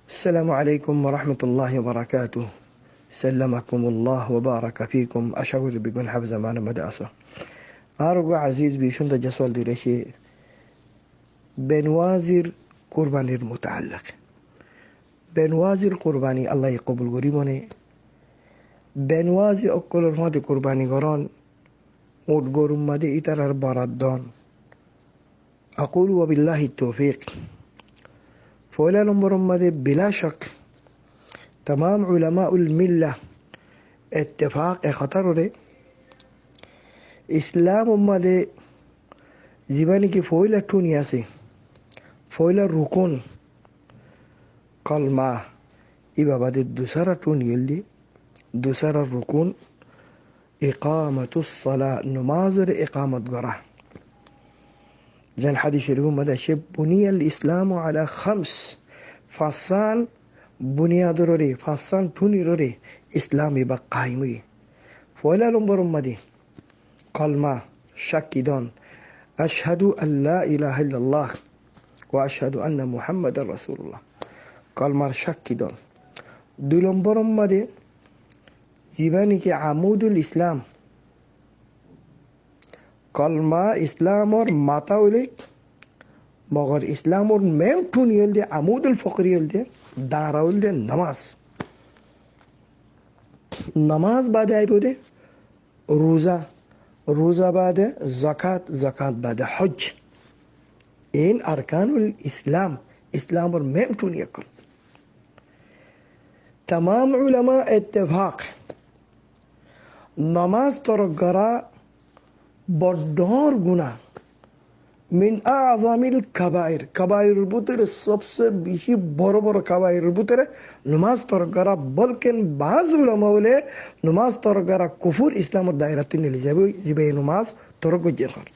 السلام عليكم ورحمة الله وبركاته. سلمكم الله وبارك فيكم. أشعر بكم حفظ معنا مدأسة. أرجو عزيز بيشون تجسول ديرشي بنوازر قرباني المتعلق بنوازر قرباني الله يقبل قريبوني بنوازر أكل الماضي قرباني قران وتقرم مدي إتر بردان. أقول وبالله التوفيق. فولا نمبر مدي بلا شك تمام علماء الملة اتفاق خطر ده إسلام مدي زباني كي فولا تونياسي فولا الركون قال ما إبا بعد الدسارة تونيل دي دسارة الركون إقامة الصلاة نماذر إقامة قرأ زين حديث شريف مدى شب بني الإسلام على 5 فصان بنياد روري فصان توني روري إسلامي بقايمي فولا لنبر مدي قال ما شكدون أشهد أن لا إله إلا الله وأشهد أن محمد رسول الله. قال ما شكدون دولنبر مدي زباني كي عمود الإسلام قال ما إسلامور ماتاوليك مغر إسلامور ميم تون يلدي عمود الفقر يلدي داراول دي نماز بعد أي بودي روزة بعد زكاة بعد حج. إن أركان الإسلام إسلامور ميم تون يكل تمام علماء اتفاق نماز ترقرا بردار گناه من اعظم الكبائر كبائر البطر सबसे বেশি বড় বড় كبائر البطر نماز তরকরা বলকেন বাজ উলামা বলে نماز তরকরা কুফর ইসলামের দায়রাতে নিয়ে যাবে জিবে نماز তরক জেখার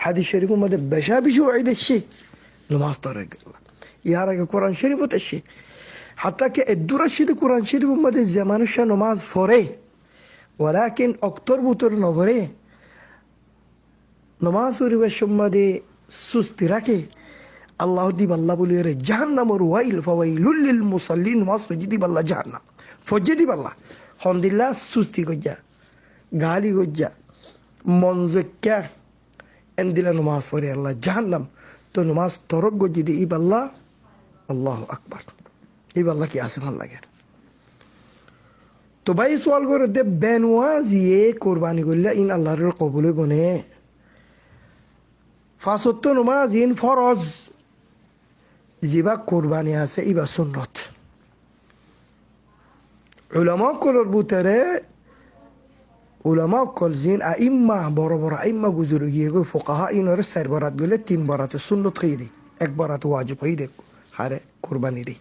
হাদিস শরীফের মধ্যে বেশি ওয়াইদ আছে نماز তরক ইয়ার আগে কোরআন শরীফত আছে حتى কে الدرشد কোরআন শরীফের মধ্যে জামানুশা نماز পড়ে ولكن اكتر بطر নভরে نماز পরিবেশ সম্বন্ধে সুস্থি রাখে আল্লাহ দি আল্লাহ বলে রে জাহান্নামর ওয়াইল ফাওয়াইলুল লিল মুসাল্লিন নমাজ ফজিদি আল্লাহ জাহান্নাম ফজিদি আল্লাহ হামদুলিল্লাহ সুস্থি গজ্জা গালি গজ্জা মনজক্কা এন্দিলা নমাজ পড়ে আল্লাহ জাহান্নাম তো নমাজ তরক গজ্জি ই আল্লাহ আল্লাহু আকবার ই আল্লাহ কি আসমান লাগে তো ভাই সওয়াল করে দে বেনওয়াজিয়ে কুরবানি করলে ইন আল্লাহর কবুল বনে ফাসত্য নমাজ ইন ফরজ জিবা কুরবানি আছে ইবা সুন্নত উলামা কলর বুতরে উলামা কল জিন আইম্মা বড় বড় আইম্মা গুজুর গিয়ে গো ফুকাহা ইনর চার বরাত গলে 3 বরাতে সুন্নত খাইরি 1 বরাত ওয়াজিব হইরে হারে কুরবানি রে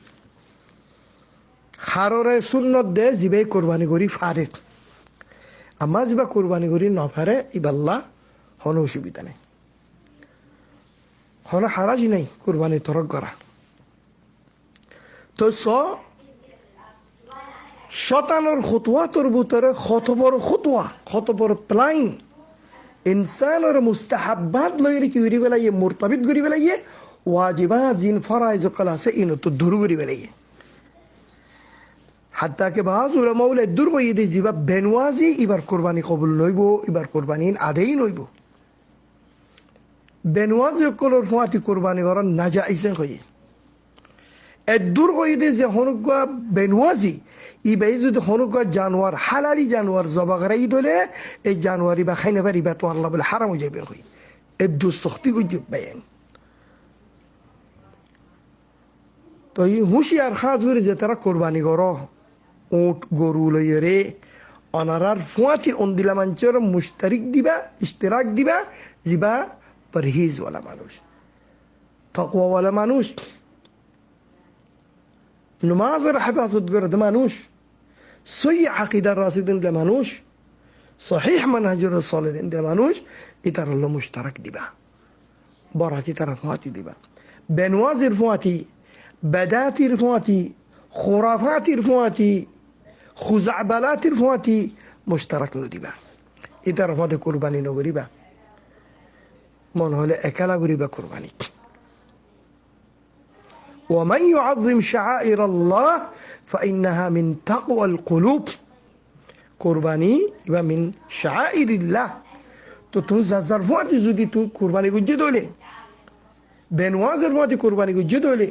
হাররে সুন্নত দে জিবে কুরবানি করি ফারে আমা জিবা কুরবানি করি না ফারে ইবাল্লাহ হন অসুবিধা নেই হন হারাজি নাই কুরবানি তরক করা তো শতানোর খুতওয়া তোর ভিতরে কত বড় প্লাইন ইনসানের মুস্তাহাব্বাত লইরে কি উড়ি বেলাইয়ে মুরতাবিত করি বেলাইয়ে ওয়াজিবাত জিন ফরাইজ কল আছে ইন তো দূর করি বেলাইয়ে হাত্তা কে বাজ উলামা বলে দূর কইয়ে দি জিবা বেনওয়াজি এবার কুরবানি কবুল লইব এবার কুরবানি আদেই লইব বেনওয়াজি কলর ফুয়াতি কুরবানি করার নাজাইজ কই এদুর কই দে যে হনুকা বেনওয়াজি ই বাই যদি হনুকা জানোয়ার হালালি জানোয়ার জবা করাই দলে এই জানোয়ারি বা খাইনা পারি বা তো আল্লাহ বলে হারাম হয়ে যাবে কই এদু সখতি কই বেন তো ই হুশিয়ার খাজ করে যে তারা কুরবানি করো উট গরু লইরে অনারার ফুয়াতি অন্দিলা মাঞ্চের মুশতারিক দিবা ইশতেরাক দিবা জিবা পরহেজ ওয়ালা মানুষ তাকওয়া ওয়ালা মানুষ নমাজের হেফাজত করে মানুষ সহি আকীদার রাসিদিন দে মানুষ সহিহ মানহাজুর সালিহিন দে মানুষ ইতার আল্লাহ মুশতারাক দিবা বরাতি তারা ফুয়াতি দিবা বেনওয়াজির ফুয়াতি বেদাতির ফুয়াতি খুরাফাতির ফুয়াতি খুজাবালাতির ফুয়াতি মুশতারাক দিবা ইতার মধ্যে কুরবানি নগরিবা মন হলে একালা করিবা কুরবানি ومن يعظم شعائر الله فإنها من تقوى القلوب কুরবানি ইবা মিন শাআইরিল্লাহ তো তুমি যার ফতে যদি তুমি কুরবানি গুজে দলে বেনওয়াজের ফতে কুরবানি গুজে দলে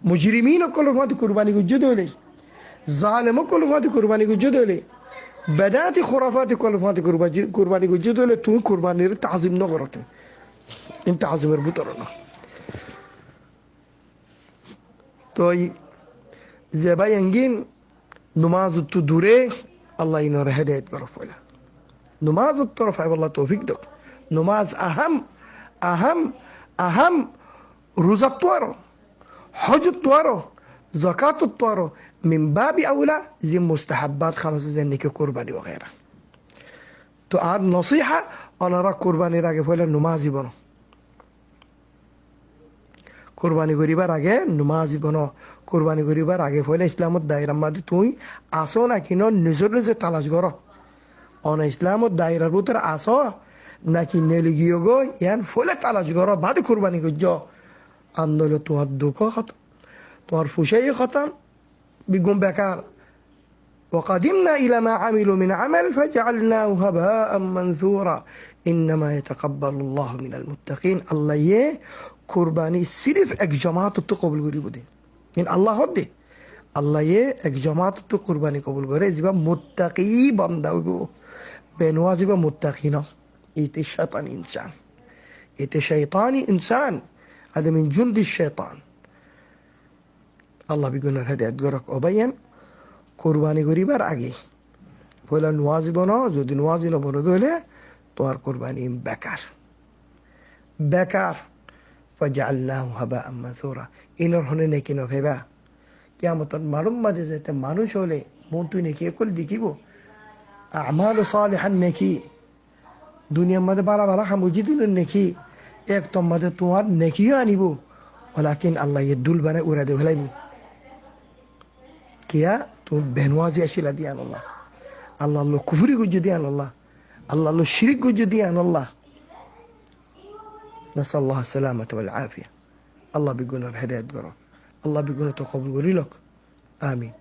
মুজরিমিন কল ফতে কুরবানি গুজে দলে জালেম কল ফতে কুরবানি গুজে দলে বেদাতি খুরাফাত কল ফতে কুরবানি গুজে দলে তুমি কুরবানির তাজিম ন করতে ইন তাজিমের ভিতর না তো যে ভাই এঙ্গিন نماز التدوري الله ينور هداية قرف ولا نماز الطرف والله توفيق دك نماز أهم روزة الطوارو حج الطوارو زكاة الطوارو من باب أولى زي مستحبات خمس زي نيكي قرباني وغيرها تو عاد نصيحة أنا راك قرباني راقف ولا نمازي بنو কুরবানি করিবার আগে নমাজি বনো কুরবানি করিবার আগে ফলে ইসলামত দায়রার মধ্যে তুই আসো না কিনো নিজের নিজে তালাশ করো অন ইসলামত দায়রার ভিতরে আসো নাকি নেলি গিয়ে গো ইয়ান ফলে তালাশ করো বাদে কুরবানি করছ আন্দোলন তোমার দুঃখ খতম তোমার ফুসাই খতম বিগুম বেকার وقدمنا إلى ما عملوا من عمل فجعلناه هباء منثورا إنما يتقبل الله من المتقين الله يه কুরবানি সিরিফ এক জামাত তো কবুল করি বদে ইন আল্লাহ হদে আল্লাহ য়ে এক জামাত তো কুরবানি কবুল করে জিবা মুত্তাকি বান্দা হইব বেনওয়া জিবা মুত্তাকি না এতে শয়তানি ইনসান هذا من جند الشيطان আল্লাহ বিগুনার হেদায়েত গরক অবায়ান কুরবানি করিবার আগে বলা নওয়াজিব না যদি নওয়াজি না বড় হলে তোমার কুরবানি বেকার فجعلناه هباء منثورا ইনর হনে নেকি নভেবা কিয়ামতত মালুম মাঝে যেতে মানুষ হলে মন তুই নেকি একল দেখিব আমাল সালিহান নেকি দুনিয়ার মধ্যে বালা বালা খামুজি দিন নেকি এক তোর মধ্যে তোমার নেকিও আনিব ওলাকিন আল্লাহ দুল বানায় উড়া দে ফেলাইব কিয়া তুমি বেনওয়াজি আসিলা দিয়ান আল্লাহ আল্লাহ কুফরি গুজ দিয়ান আল্লাহ শিরিক গুজ দিয়ান আল্লাহ نسأل الله السلامة والعافية الله بيقولنا بهداية قرار الله بيقولنا تقبل قولي لك آمين